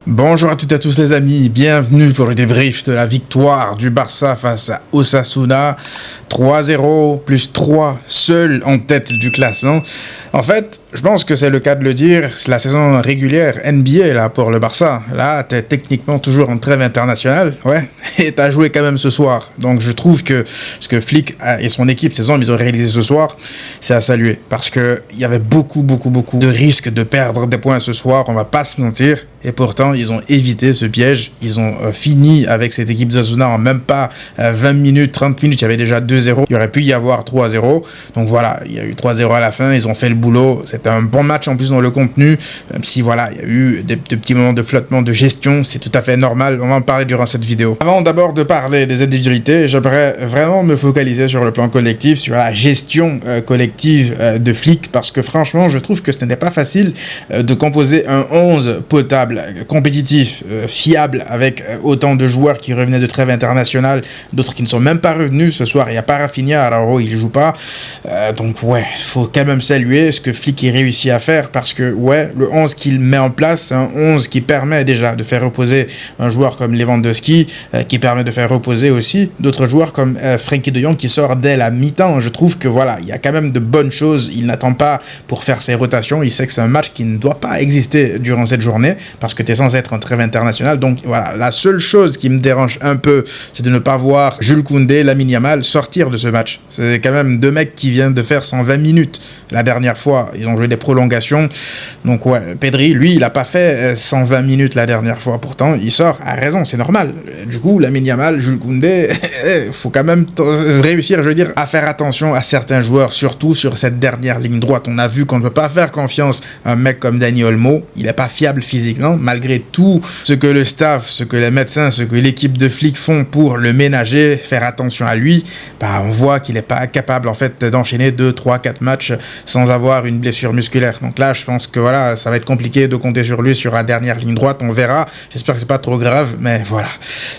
Bonjour à toutes et à tous les amis, bienvenue pour le débrief de la victoire du Barça face à Osasuna. 3-0 plus 3, seul en tête du classement. En fait, je pense que c'est le cas de le dire, c'est la saison régulière NBA là pour le Barça. Là, t'es techniquement toujours en trêve internationale, ouais, et t'as joué quand même ce soir. Donc je trouve que ce que Flick et son équipe, ces hommes, ils ont réalisé ce soir, c'est à saluer. Parce que il y avait beaucoup de risques de perdre des points ce soir, on va pas se mentir. Et pourtant, ils ont évité ce piège. Ils ont fini avec cette équipe d'Osasuna en même pas 20 minutes, 30 minutes. Il y avait déjà 2-0. Il aurait pu y avoir 3-0. Donc voilà, il y a eu 3-0 à la fin. Ils ont fait le boulot. C'était un bon match en plus dans le contenu. Même si voilà, il y a eu des petits moments de flottement, de gestion. C'est tout à fait normal. On va en parler durant cette vidéo. Avant d'abord de parler des individualités, j'aimerais vraiment me focaliser sur le plan collectif, sur la gestion collective de Flick. Parce que franchement, je trouve que ce n'était pas facile de composer un 11 potable, compétitif, fiable, avec autant de joueurs qui revenaient de trêve internationale, d'autres qui ne sont même pas revenus ce soir. Il y a pas Rafinha, alors il joue pas. Donc ouais, faut quand même saluer ce que Flick a réussi à faire, parce que ouais, le 11 qu'il met en place, c'est un 11 qui permet déjà de faire reposer un joueur comme Lewandowski, qui permet de faire reposer aussi d'autres joueurs comme Frenkie de Jong qui sort dès la mi-temps. Je trouve que voilà, il y a quand même de bonnes choses. Il n'attend pas pour faire ses rotations. Il sait que c'est un match qui ne doit pas exister durant cette journée, parce que tu es censé être en trêve internationale. Donc voilà, la seule chose qui me dérange un peu, c'est de ne pas voir Jules Koundé, Lamine Yamal sortir de ce match. C'est quand même deux mecs qui viennent de faire 120 minutes la dernière fois. Ils ont joué des prolongations. Donc ouais, Pedri, lui, il n'a pas fait 120 minutes la dernière fois. Pourtant, il sort à raison, c'est normal. Du coup, Lamine Yamal, Jules Koundé, faut quand même réussir, je veux dire, à faire attention à certains joueurs, surtout sur cette dernière ligne droite. On a vu qu'on ne peut pas faire confiance à un mec comme Dani Olmo. Il n'est pas fiable physiquement, malgré tout ce que le staff, ce que les médecins, ce que l'équipe de Flick font pour le ménager, faire attention à lui, bah on voit qu'il n'est pas capable en fait d'enchaîner 2, 3, 4 matchs sans avoir une blessure musculaire. Donc là, je pense que voilà, ça va être compliqué de compter sur lui sur la dernière ligne droite, on verra. J'espère que c'est pas trop grave, mais voilà,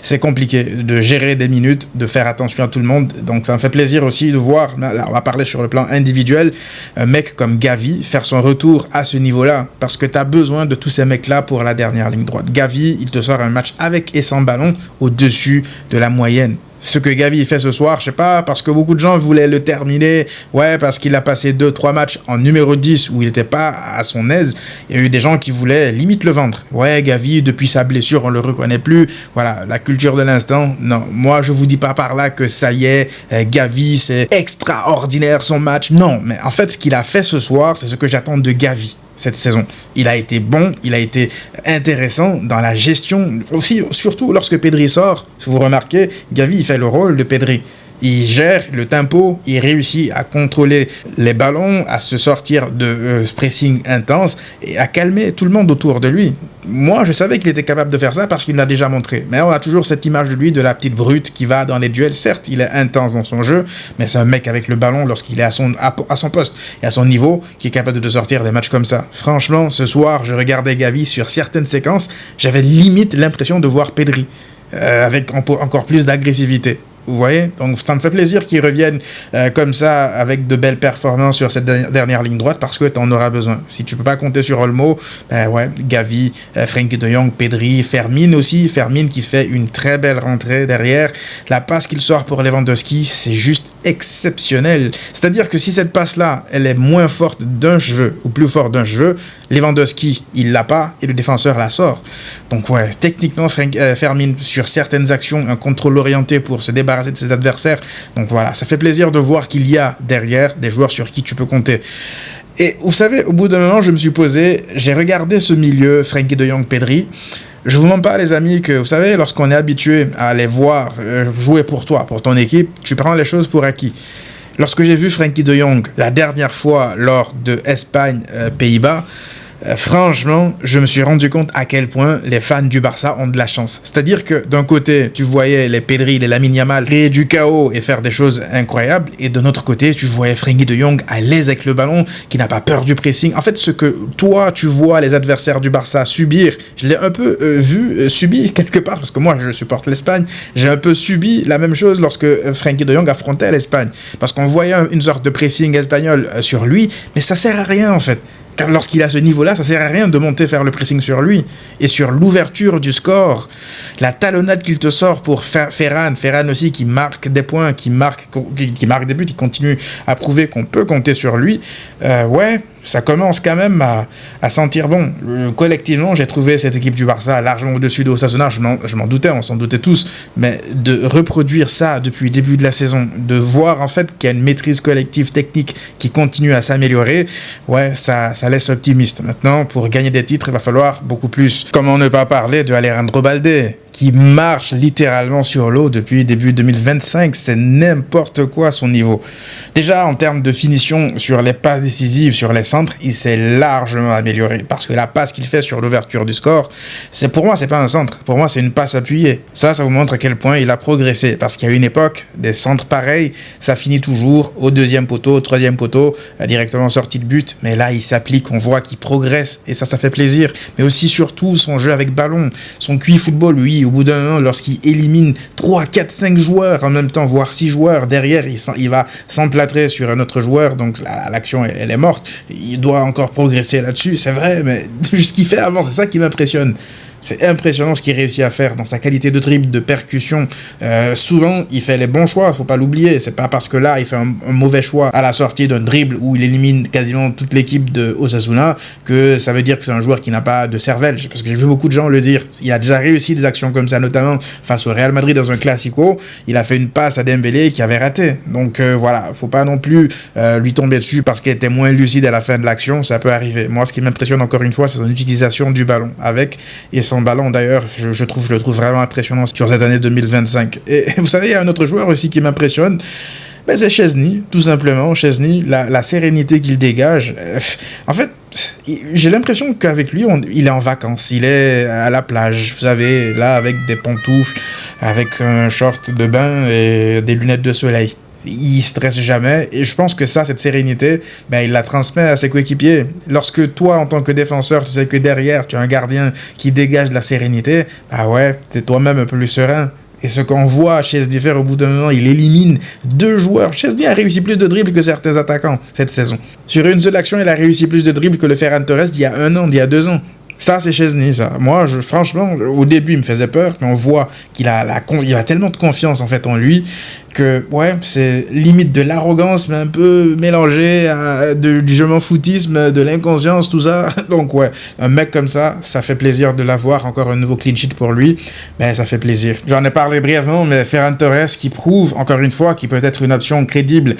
c'est compliqué de gérer des minutes, de faire attention à tout le monde. Donc ça me fait plaisir aussi de voir, là on va parler sur le plan individuel, un mec comme Gavi faire son retour à ce niveau-là, parce que tu as besoin de tous ces mecs-là pour la dernière ligne droite. Gavi, il te sort un match avec et sans ballon au-dessus de la moyenne. Ce que Gavi fait ce soir, je sais pas, parce que beaucoup de gens voulaient le terminer, ouais, parce qu'il a passé 2-3 matchs en numéro 10 où il n'était pas à son aise. Il y a eu des gens qui voulaient limite le vendre. Ouais, Gavi, depuis sa blessure, on le reconnaît plus. Voilà, la culture de l'instant. Non, moi, je vous dis pas par là que ça y est, Gavi, c'est extraordinaire son match. Non, mais en fait, ce qu'il a fait ce soir, c'est ce que j'attends de Gavi cette saison. Il a été bon, il a été intéressant dans la gestion, aussi, surtout lorsque Pedri sort. Si vous remarquez, Gavi, il fait le rôle de Pedri. Il gère le tempo, il réussit à contrôler les ballons, à se sortir de pressing intense et à calmer tout le monde autour de lui. Moi, je savais qu'il était capable de faire ça parce qu'il l'a déjà montré. Mais on a toujours cette image de lui, de la petite brute qui va dans les duels. Certes, il est intense dans son jeu, mais c'est un mec avec le ballon lorsqu'il est à son poste et à son niveau qui est capable de sortir des matchs comme ça. Franchement, ce soir, je regardais Gavi sur certaines séquences, j'avais limite l'impression de voir Pedri avec encore plus d'agressivité. Vous voyez, donc ça me fait plaisir qu'ils reviennent comme ça avec de belles performances sur cette dernière ligne droite, parce que tu en auras besoin. Si tu peux pas compter sur Olmo, ben ouais, Gavi, Frenkie de Jong, Pedri, Fermin aussi, Fermin qui fait une très belle rentrée derrière. La passe qu'il sort pour Lewandowski, c'est juste exceptionnel. C'est-à-dire que si cette passe-là, elle est moins forte d'un cheveu ou plus forte d'un cheveu, Lewandowski, il l'a pas et le défenseur la sort. Donc ouais, techniquement, Fermin sur certaines actions, un contrôle orienté pour se débarrasser de ses adversaires. Donc voilà, ça fait plaisir de voir qu'il y a derrière des joueurs sur qui tu peux compter. Et vous savez, au bout d'un moment, je me suis posé, j'ai regardé ce milieu, Frenkie de Jong, Pedri. Je vous mens pas, les amis, que vous savez, lorsqu'on est habitué à les voir jouer pour toi, pour ton équipe, tu prends les choses pour acquis. Lorsque j'ai vu Frenkie de Jong la dernière fois lors de Espagne-Pays-Bas, franchement, je me suis rendu compte à quel point les fans du Barça ont de la chance. C'est-à-dire que d'un côté, tu voyais les Pedri, les Lamine Yamal créer du chaos et faire des choses incroyables, et de l'autre côté, tu voyais Frenkie de Jong à l'aise avec le ballon, qui n'a pas peur du pressing. En fait, ce que toi, tu vois les adversaires du Barça subir, je l'ai un peu subi quelque part, parce que moi, je supporte l'Espagne, j'ai un peu subi la même chose lorsque Frenkie de Jong affrontait l'Espagne, parce qu'on voyait une sorte de pressing espagnol sur lui, mais ça sert à rien en fait. Car lorsqu'il a ce niveau-là, ça sert à rien de monter faire le pressing sur lui. Et sur l'ouverture du score, la talonnade qu'il te sort pour Ferran aussi qui marque des points, qui marque des buts, qui continue à prouver qu'on peut compter sur lui. Ouais, ça commence quand même à sentir bon. Collectivement, j'ai trouvé cette équipe du Barça largement au-dessus de Osasuna. Je m'en doutais, on s'en doutait tous. Mais de reproduire ça depuis le début de la saison, de voir en fait qu'il y a une maîtrise collective technique qui continue à s'améliorer, ouais, ça laisse optimiste. Maintenant, pour gagner des titres, il va falloir beaucoup plus. Comment ne pas parler de Alejandro Balde, qui marche littéralement sur l'eau depuis début 2025. C'est n'importe quoi son niveau. Déjà, en termes de finition sur les passes décisives, sur les centres, il s'est largement amélioré. Parce que la passe qu'il fait sur l'ouverture du score, pour moi, c'est pas un centre. Pour moi, c'est une passe appuyée. Ça vous montre à quel point il a progressé. Parce qu'il y a une époque, des centres pareils, ça finit toujours au deuxième poteau, au troisième poteau, directement sorti de but. Mais là, il s'applique, on voit qu'il progresse. Et ça fait plaisir. Mais aussi, surtout, son jeu avec ballon, son QI football, lui, au bout d'un moment, lorsqu'il élimine 3, 4, 5 joueurs en même temps, voire 6 joueurs, derrière, il va s'emplâtrer sur un autre joueur, donc l'action, elle est morte. Il doit encore progresser là-dessus, c'est vrai, mais ce qu'il fait avant, c'est ça qui m'impressionne. C'est impressionnant ce qu'il réussit à faire dans sa qualité de dribble, de percussion. Souvent, il fait les bons choix, faut pas l'oublier. C'est pas parce que là, il fait un mauvais choix à la sortie d'un dribble où il élimine quasiment toute l'équipe de Osasuna que ça veut dire que c'est un joueur qui n'a pas de cervelle. Parce que j'ai vu beaucoup de gens le dire. Il a déjà réussi des actions comme ça, notamment face au Real Madrid dans un Classico. Il a fait une passe à Dembélé qui avait raté. Donc voilà, faut pas non plus lui tomber dessus parce qu'il était moins lucide à la fin de l'action. Ça peut arriver. Moi, ce qui m'impressionne encore une fois, c'est son utilisation du ballon avec et sans ballon d'ailleurs, je le trouve vraiment impressionnant sur cette année 2025. Et vous savez, il y a un autre joueur aussi qui m'impressionne, ben c'est Szczesny, tout simplement. Szczesny, la sérénité qu'il dégage. En fait, j'ai l'impression qu'avec lui, il est en vacances, il est à la plage, vous savez, là avec des pantoufles, avec un short de bain et des lunettes de soleil. Il stresse jamais, et je pense que cette sérénité, ben, il la transmet à ses coéquipiers. Lorsque toi, en tant que défenseur, tu sais que derrière, tu as un gardien qui dégage de la sérénité, bah ouais, t'es toi-même un peu plus serein. Et ce qu'on voit Szczesny faire au bout d'un moment, il élimine 2 joueurs. Szczesny a réussi plus de dribbles que certains attaquants cette saison. Sur une seule action, il a réussi plus de dribbles que le Ferran Torres d'il y a 1 an, d'il y a 2 ans. Ça, c'est Szczesny, ça. Moi, franchement, au début, il me faisait peur, mais on voit qu'il a tellement de confiance, en fait, en lui, que, ouais, c'est limite de l'arrogance, mais un peu mélangé à du je m'en foutisme, de l'inconscience, tout ça. Donc, ouais, un mec comme ça fait plaisir de l'avoir. Encore un nouveau clean sheet pour lui, mais ça fait plaisir. J'en ai parlé brièvement, mais Ferran Torres qui prouve, encore une fois, qu'il peut être une option crédible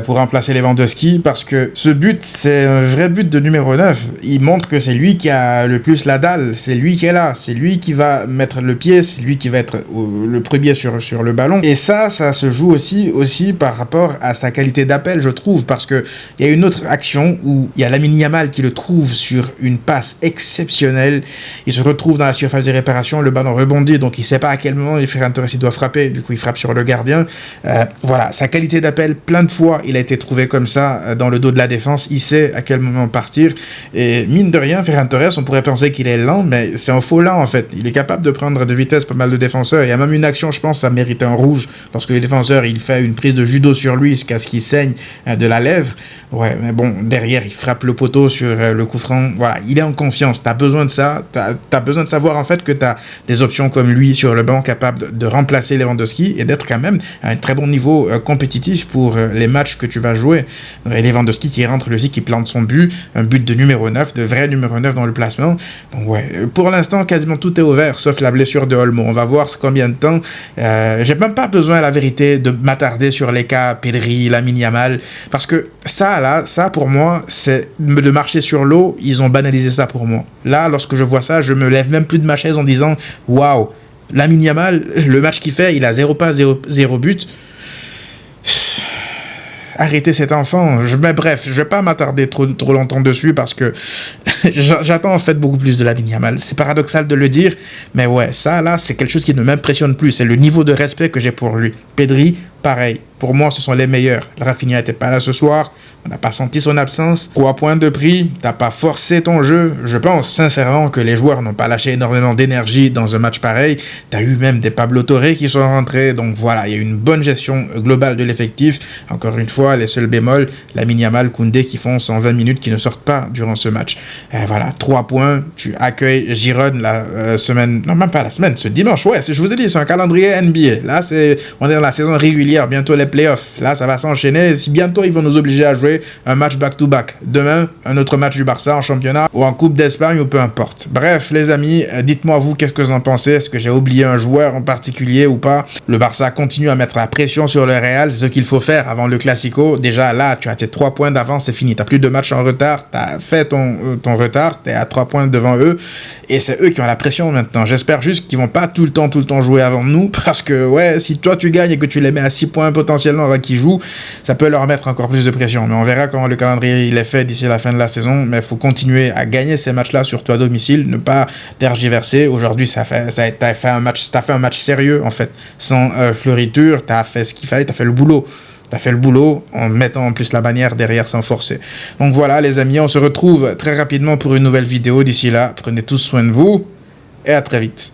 pour remplacer Lewandowski, parce que ce but, c'est un vrai but de numéro 9. Il montre que c'est lui qui a le plus la dalle, c'est lui qui est là, c'est lui qui va mettre le pied, c'est lui qui va être le premier sur le ballon. Et ça se joue aussi par rapport à sa qualité d'appel, je trouve, parce que il y a une autre action où il y a Lamine Yamal qui le trouve sur une passe exceptionnelle. Il se retrouve dans la surface de réparation, le ballon rebondit, donc il sait pas à quel moment Ferran Torres doit frapper, du coup il frappe sur le gardien. Voilà, sa qualité d'appel, plein de fois il a été trouvé comme ça dans le dos de la défense, il sait à quel moment partir, et mine de rien, Ferran Torres, on pourrait penser qu'il est lent, mais c'est un faux lent en fait. Il est capable de prendre de vitesse pas mal de défenseurs. Il y a même une action, je pense, ça mérite un rouge, lorsque le défenseur il fait une prise de judo sur lui jusqu'à ce qu'il saigne de la lèvre. Ouais, mais bon, derrière il frappe le poteau sur le coup franc. Voilà, il est en confiance. T'as besoin de ça. T'as besoin de savoir en fait que t'as des options comme lui sur le banc capables de remplacer Lewandowski et d'être quand même à un très bon niveau compétitif pour les matchs que tu vas jouer. Et Lewandowski qui rentre lui aussi, qui plante son but, un but de numéro 9, de vrai numéro 9 dans le placement. Donc ouais, pour l'instant quasiment tout est ouvert sauf la blessure de Olmo. On va voir combien de temps. J'ai même pas besoin, la vérité, de m'attarder sur les cas Pedri, Lamine Yamal, parce que ça pour moi, c'est de marcher sur l'eau. Ils ont banalisé ça pour moi. Là, lorsque je vois ça, je me lève même plus de ma chaise en disant waouh, Lamine Yamal, le match qu'il fait, il a 0 passe, 0 but. Arrêtez cet enfant. Mais bref, je vais pas m'attarder trop longtemps dessus parce que J'attends en fait beaucoup plus de Lamine Yamal. C'est paradoxal de le dire, mais ouais, ça là, c'est quelque chose qui ne m'impressionne plus. C'est le niveau de respect que j'ai pour lui. Pedri, pareil. Pour moi, ce sont les meilleurs. Rafinha n'était pas là ce soir. On n'a pas senti son absence. 3 points de prix. T'as pas forcé ton jeu. Je pense sincèrement que les joueurs n'ont pas lâché énormément d'énergie dans un match pareil. T'as eu même des Pablo Torre qui sont rentrés. Donc voilà, il y a eu une bonne gestion globale de l'effectif. Encore une fois, les seuls bémols, Lamine Yamal, Koundé qui font 120 minutes qui ne sortent pas durant ce match. Et voilà, 3 points. Tu accueilles Giron la semaine... Non, même pas la semaine, ce dimanche. Ouais, je vous ai dit, c'est un calendrier NBA. Là, on est dans la saison régulière. Bientôt les playoffs. Là, ça va s'enchaîner. Si bientôt ils vont nous obliger à jouer un match back-to-back. Demain, un autre match du Barça en championnat ou en Coupe d'Espagne ou peu importe. Bref, les amis, dites-moi vous qu'est-ce que vous en pensez. Est-ce que j'ai oublié un joueur en particulier ou pas? Le Barça continue à mettre la pression sur le Real. C'est ce qu'il faut faire avant le Classico. Déjà là, tu as tes 3 points d'avance, c'est fini. Tu n'as plus de match en retard. Tu as fait ton retard. Tu es à 3 points devant eux. Et c'est eux qui ont la pression maintenant. J'espère juste qu'ils vont pas tout le temps jouer avant nous. Parce que ouais, si toi tu gagnes et que tu les mets à 6 points potentiellement qui jouent, ça peut leur mettre encore plus de pression. Mais on verra comment le calendrier il est fait d'ici la fin de la saison. Mais il faut continuer à gagner ces matchs-là, surtout à domicile, ne pas tergiverser. Aujourd'hui, t'as fait un match sérieux en fait, sans fleuriture. T'as fait ce qu'il fallait, t'as fait le boulot. T'as fait le boulot en mettant en plus la bannière derrière sans forcer. Donc voilà les amis, on se retrouve très rapidement pour une nouvelle vidéo. D'ici là, prenez tous soin de vous et à très vite.